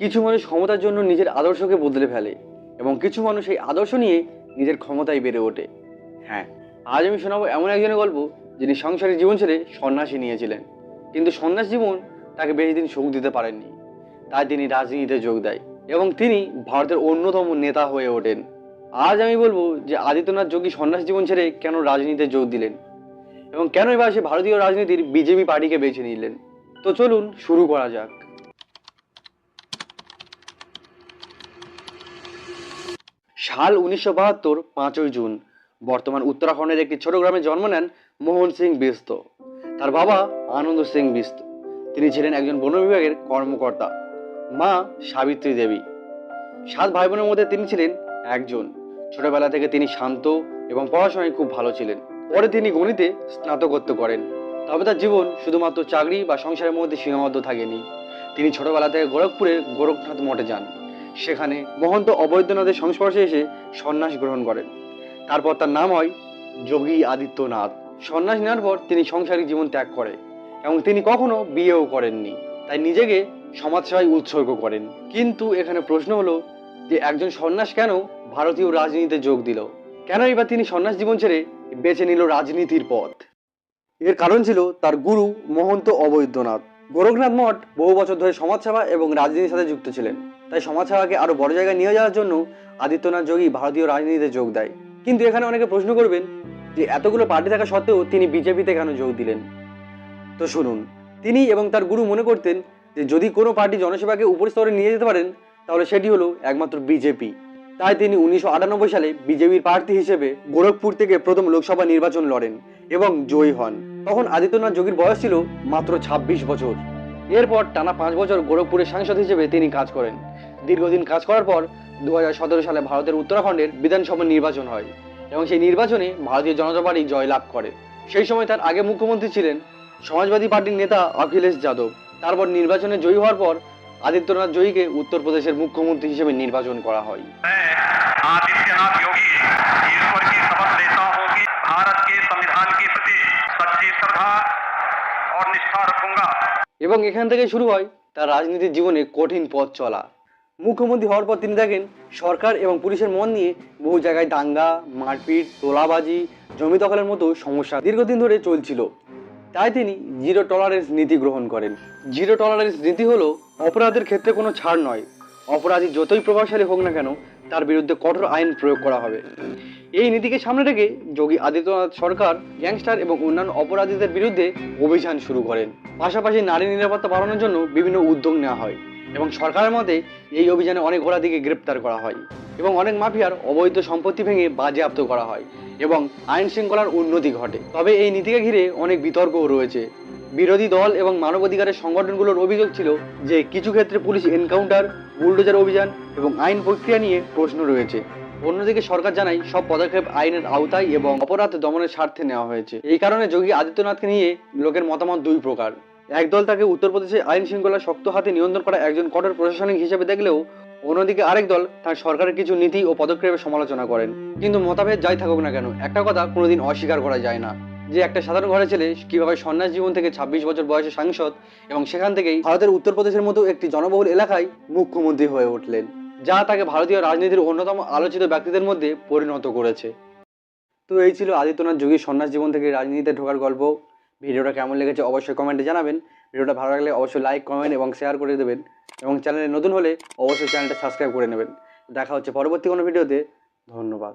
কিছু মানুষ ক্ষমতার জন্য নিজের আদর্শকে বদলে ফেলে এবং কিছু মানুষ এই আদর্শ নিয়ে নিজের ক্ষমতায় বেড়ে ওঠে। হ্যাঁ, আজ আমি শোনাবো এমন একজনের গল্প যিনি সংসারের জীবন ছেড়ে সন্ন্যাসী নিয়েছিলেন, কিন্তু সন্ন্যাস জীবন তাকে বেশি দিন সুখ দিতে পারেননি। তাই তিনি রাজনীতিতে যোগ দেয় এবং তিনি ভারতের অন্যতম নেতা হয়ে ওঠেন। আজ আমি বলবো যে আদিত্যনাথ যোগী সন্ন্যাস জীবন ছেড়ে কেন রাজনীতিতে যোগ দিলেন এবং কেন এবার সে ভারতীয় রাজনীতির বিজেপি পার্টিকে বেছে নিলেন। তো চলুন শুরু করা যাক। সাল 1972, 5ই জুন বর্তমান উত্তরাখণ্ডের একটি ছোট গ্রামে জন্ম নেন মোহন সিং বিস্ত। তার বাবা আনন্দ সিং বিস্ত, তিনি ছিলেন একজন বন বিভাগের কর্মকর্তা। মা সাবিত্রী দেবী। 7 ভাই বোনের মধ্যে তিনি ছিলেন একজন। ছোটবেলা থেকে তিনি শান্ত এবং পড়াশোনায় খুব ভালো ছিলেন। পরে তিনি গণিতে স্নাতকোত্তর করেন। তবে তার জীবন শুধুমাত্র চাকরি বা সংসারের মধ্যে সীমাবদ্ধ থাকেনি। তিনি ছোটবেলা থেকে গোরখপুরের গোরখনাথ মঠে যান। সেখানে মহন্ত অবৈদ্যনাথের সংস্পর্শে এসে সন্ন্যাস গ্রহণ করেন। তারপর তার নাম হয় যোগী আদিত্যনাথ। সন্ন্যাস নেওয়ার পর তিনি সংসারিক জীবন ত্যাগ করে এবং তিনি কখনো বিয়েও করেননি, তাই নিজেকে সমাজসেবায় উৎসর্গ করেন। কিন্তু এখানে প্রশ্ন হলো যে একজন সন্ন্যাস কেন ভারতীয় রাজনীতিতে যোগ দিল? কেন এবার তিনি সন্ন্যাস জীবন ছেড়ে বেছে নিল রাজনীতির পথ? এর কারণ ছিল তার গুরু মহন্ত অবৈদ্যনাথ। গোরখনাথ মঠ বহু বছর ধরে সমাজসেবা এবং রাজনীতির সাথে যুক্ত ছিলেন, তাই সমাজসেবাকে আরো বড় জায়গায় নিয়ে যাওয়ার জন্য আদিত্যনাথ যোগী ভারতীয় রাজনীতিতে যোগ দেয়। কিন্তু এখানে অনেকে প্রশ্ন করবেন যে এতগুলো পার্টি থাকা সত্ত্বেও তিনি বিজেপিতে কেন যোগ দিলেন? তো শুনুন, তিনি এবং তার গুরু মনে করতেন যে যদি কোনো পার্টি জনসেবাকে উপর স্তরে নিয়ে যেতে পারেন তাহলে সেটি হলো একমাত্র বিজেপি। তাই তিনি 1998 সালে বিজেপির প্রার্থী হিসেবে গোরখপুর থেকে প্রথম লোকসভা নির্বাচন লড়েন এবং জয়ী হন। তখন আদিত্যনাথ যোগীর বয়স ছিল মাত্র 26 বছর। এরপর টানা 5 বছর গোরখপুরের সাংসদ হিসেবে তিনি কাজ করেন। দীর্ঘদিন কাজ করার পর 2017 সালে ভারতের উত্তরাখণ্ডের বিধানসভা নির্বাচন হয় এবং সেই নির্বাচনে ভারতীয় জনতা পার্টি জয়লাভ করে। সেই সময় তার আগে মুখ্যমন্ত্রী ছিলেন সমাজবাদী পার্টির নেতা অখিলেশ যাদব। তারপর নির্বাচনে জয়ী হওয়ার পর আদিত্যনাথ যোগীকে উত্তরপ্রদেশের মুখ্যমন্ত্রী হিসেবে নির্বাচন করা হয়। आदित्यनाथ योगी ईश्वर की शपथ लेता हूं कि भारत के संविधान के प्रति सच्ची श्रद्धा और निष्ठा रखूंगा। এবং এখান থেকে শুরু হয় তার রাজনীতির জীবনে কঠিন পথ চলা। মুখ্যমন্ত্রী হওয়ার পর তিনি দেখেন সরকার এবং পুলিশের মন নিয়ে বহু জায়গায় দাঙ্গা, মারপিট, তোলাবাজি, জমি দখলের মতো সমস্যা দীর্ঘদিন ধরে চলছিল। তাই তিনি জিরো টলারেন্স নীতি গ্রহণ করেন। জিরো টলারেন্স নীতি হলো অপরাধের ক্ষেত্রে কোনো ছাড় নয়, অপরাধী যতই প্রভাবশালী হোক না কেন তার বিরুদ্ধে কঠোর আইন প্রয়োগ করা হবে। এই নীতিকে সামনে রেখে যোগী আদিত্যনাথ সরকার গ্যাংস্টার এবং অন্যান্য অপরাধীদের বিরুদ্ধে অভিযান শুরু করেন। পাশাপাশি নারী নিরাপত্তা বাড়ানোর জন্য বিভিন্ন উদ্যোগ নেওয়া হয় এবং সরকারের মতে এই অভিযানে অনেক অপরাধীকে গ্রেপ্তার করা হয় এবং অনেক মাফিয়ার অবৈধ সম্পত্তি ভেঙে বাজেয়াপ্ত করা হয় এবং আইন শৃঙ্খলার উন্নতি ঘটে। তবে এই নীতিকে ঘিরে অনেক বিতর্কও রয়েছে। বিরোধী দল এবং মানবাধিকারের সংগঠনগুলোর অভিযোগ ছিল যে কিছু ক্ষেত্রে পুলিশ এনকাউন্টার, বুলডোজার অভিযান এবং আইন প্রক্রিয়া নিয়ে প্রশ্ন রয়েছে। অন্যদিকে সরকার জানায় সব পদক্ষেপ আইনের আওতায় এবং অপরাধ দমনের স্বার্থে নেওয়া হয়েছে। এই কারণে যোগী আদিত্যনাথকে নিয়ে লোকের মতামত দুই প্রকার। একদল তাকে উত্তরপ্রদেশে আইন শৃঙ্খলা শক্ত হাতে নিয়ন্ত্রণ করা একজন কঠোর প্রশাসনিক হিসেবে দেখলেও অন্যদিকে আরেক দল তার সরকারের কিছু নীতি ও পদক্ষেপের সমালোচনা করেন। কিন্তু মতভেদ যাই থাকুক না কেন, একটা কথা কোনোদিন অস্বীকার করা যায় না যে একটা সাধারণ ঘরের ছেলে কিভাবে সন্ন্যাস জীবন থেকে 26 বছর বয়সে সাংসদ এবং সেখান থেকেই ভারতের উত্তরপ্রদেশের মতো একটি জনবহুল এলাকায় মুখ্যমন্ত্রী হয়ে উঠলেন, যা তাকে ভারতীয় রাজনীতির অন্যতম আলোচিত ব্যক্তিদের মধ্যে পরিণত করেছে। তো এই ছিল আদিত্যনাথ যোগীর সন্ন্যাস জীবন থেকে রাজনীতিতে ঢোকার গল্প। ভিডিওটা কেমন লেগেছে অবশ্যই কমেন্টে জানাবেন। ভিডিওটা ভালো লাগলে অবশ্যই লাইক, কমেন্ট এবং শেয়ার করে দেবেন এবং চ্যানেলে নতুন হলে অবশ্যই চ্যানেলটা সাবস্ক্রাইব করে নেবেন। দেখা হচ্ছে পরবর্তী কোনো ভিডিওতে। ধন্যবাদ।